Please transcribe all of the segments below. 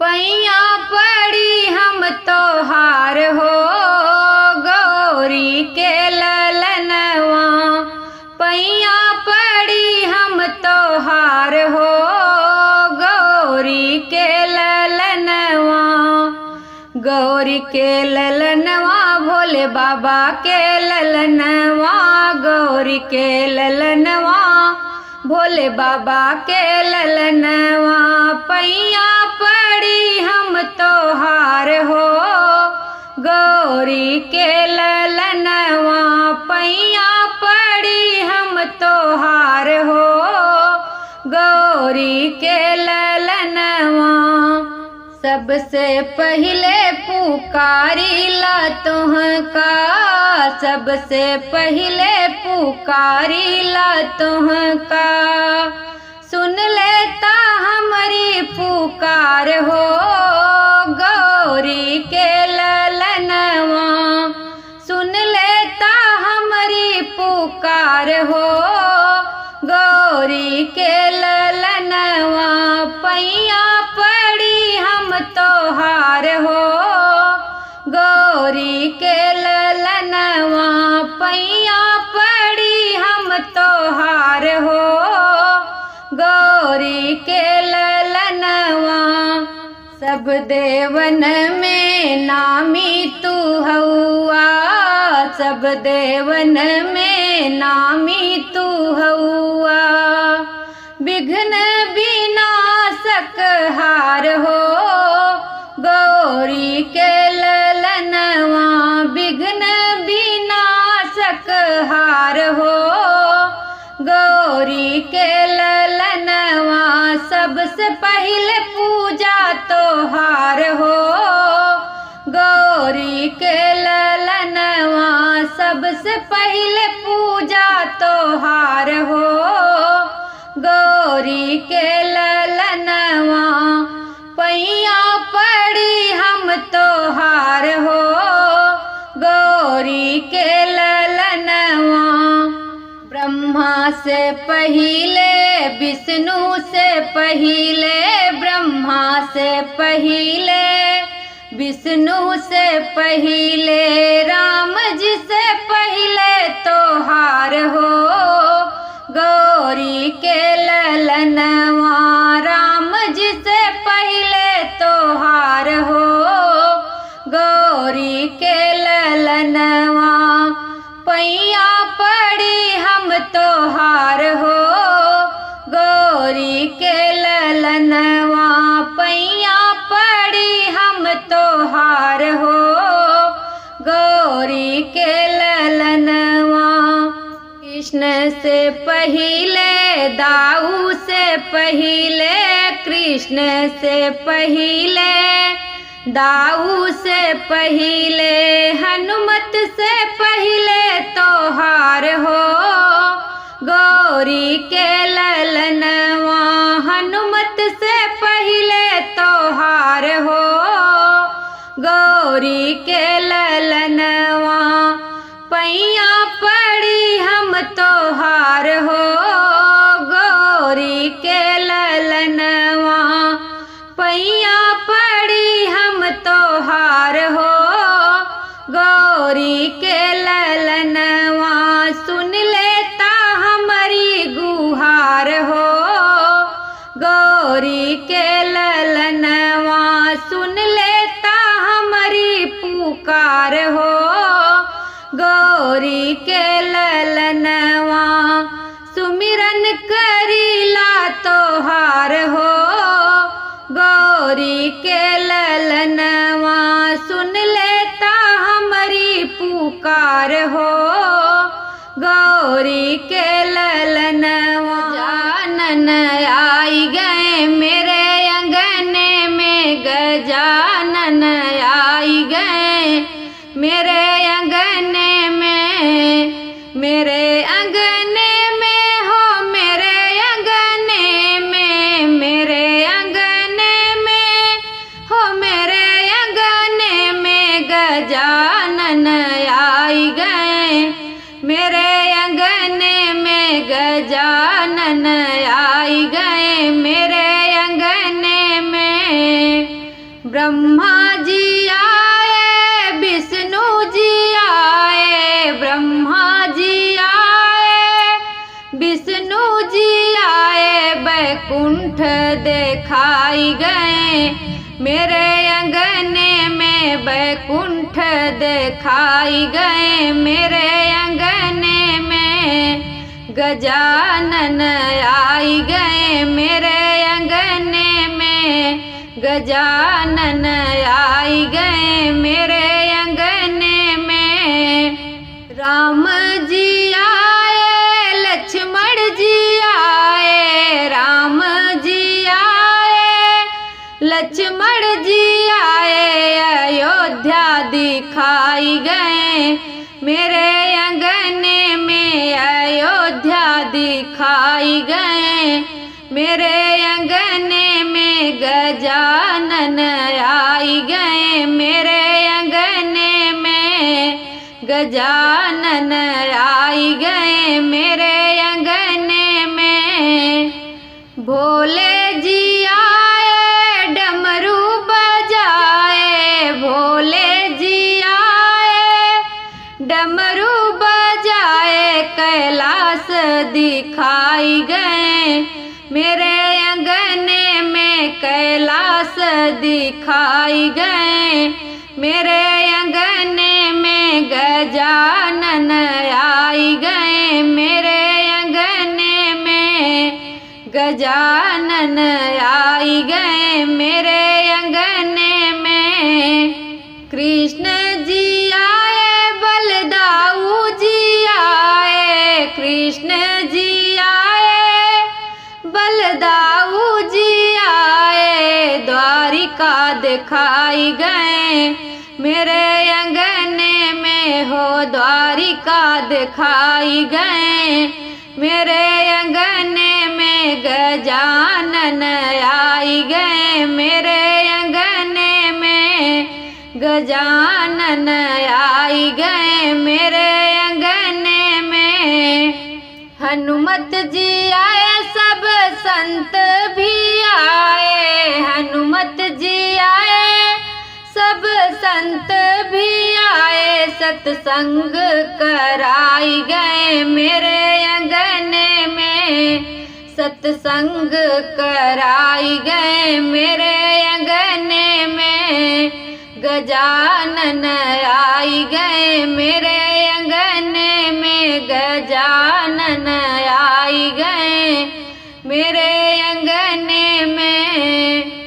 पैया पड़ी हम तोहार हो गौरी के ललनवा। पैया पड़ी हम तोहार हो गौरी के ललनवा। गौरी के ललनवा भोले बाबा के ललनवा। गौरी के ललनवा भोले बाबा के ललनवा। पैया पड़ी हम तोहार हो गौरी के ललनवा। पैया पड़ी हम तोहार हो गौरी के ललनवा। सबसे पहिले पुकारी ला तुहका। सबसे पहिले पुकारी ला तुहका। सुन लेता हमारी पुकार हो गौरी के ललनवा। सुन लेता हमारी पुकार हो गौरी के ललनवा। पैया पड़ी हम तोहार हो गौरी के ललनवा। पैया पड़ी हम तोहार हो गौरी के ललनवा। सब देवन में नामी तू हौआ। सब देवन में नामी तू हौआ। विघ्न विनाशक हार हो गौरी के ललनवा। विघ्न विनाशक हार हो गौरी के ललनवा। सबसे पहले पूजा तोहार हो गौरी के ललनवा। सबसे पहले पूजा तोहार हो गौरी के ललनवा। पैया पड़ी हम तोहार हो गौरी के ललनवा। ब्रह्मा से पहिले विष्णु से पहिले। ब्रह्मा से पहिले विष्णु से पहिले। राम जी से पहिले तोहार हो गौरी के ललनवा। राम जी से पहिले तोहार हो गौरी के ललनवा। पैया पड़ी हम तोहार हो गौरी के ललनवा। पैया पड़ी हम तोहार हो गौरी के ललनवा। कृष्ण से पहिले दाऊ से पहिले। कृष्ण से पहिले दाऊ से पहिले। हनुमत से पहिले तोहार हो गौरी के ललनवा। हनुमत से पहिले तोहार हो गौरी के ललनवा। पैया पड़ी हम तोहार हो गौरी के ललनवा। पैया पड़ी हम तोहार हो गौरी के ललनवा। सुन लेता हमारी गुहार हो गौरी के ललनवा। सुन लेता हमारी पुकार हो गौरी के ललनवा। सुमिरन करीला तोहार हो गौरी के ललनवा। सुन लेता हमारी पुकार हो गौरी के ललनवा। गजानन आई गए मेरे अंगने में। गजानन आई गए मेरे अंगने में। मेरे अंगने में हो मेरे अंगने में। मेरे अंगने में हो मेरे अंगने में। गजानन आई गए मेरे अंगने में। गजानन आई गए मेरे अंगने ब्रह्मा जी आए विष्णु जी आए, ब्रह्मा जी आए विष्णु जी आए, बैकुंठ दिखाई गए मेरे अंगने में, बैकुंठ दिखाई गए मेरे अंगने में, गजानन आई गए मेरे अंगने में, गजानन आई गए मेरे अंगने में। राम जी आए लक्ष्मण जी आए, राम जी आए लक्ष्मण जी आए, अयोध्या दिखाई गए मेरे अंगने में, अयोध्या दिखाई गए मेरे अंगने में, गजानन आई गए मेरे अंगने में, गजानन आई गए मेरे अंगने में। भोले जी आए डमरू बजाए, भोले जी आए डमरू बजाए, कैलाश दिखाई गए मेरे अंगने में, कैलाश दिखाई गए मेरे अंगने में, गजानन आई गए मेरे अंगने में, गजानन आई गए मेरे अंगने में। कृष्ण जी आए बलदाऊ जी आए, कृष्ण जी आए बलदाऊ जी आए, द्वारिका दिखाई गए मेरे अंगने में हो, द्वारिका दिखाई गए मेरे अंगने में, गजानन आई गए मेरे अंगने में, गजानन आई गए मेरे अंगने में। हनुमत जी आए सब संत भी आए, हनुमत जी आए सब संत भी आए, सत्संग कराई गए मेरे अंगने में, सत्संग कराई गए मेरे अंगने में, गजानन आई गए मेरे अंगने में, गजानन आई गए मेरे अंगने में।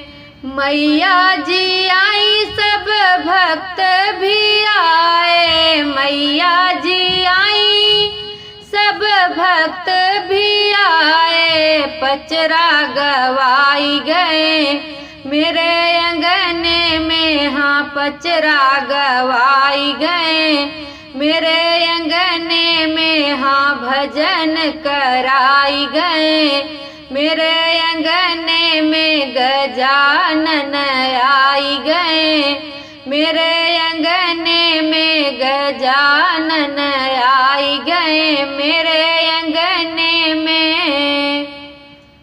मैया जी आई सब भक्त भी आए, मैया जी आई सब भक्त भी आए, पचरा गवाई गए मेरे अंगने में, हाँ पचरा गवाई गए मेरे अंगने में, हाँ भजन कराई गए मेरे अंगने में, गजानन आई गए मेरे अंगने में, गजानन आई गए मेरे अंगने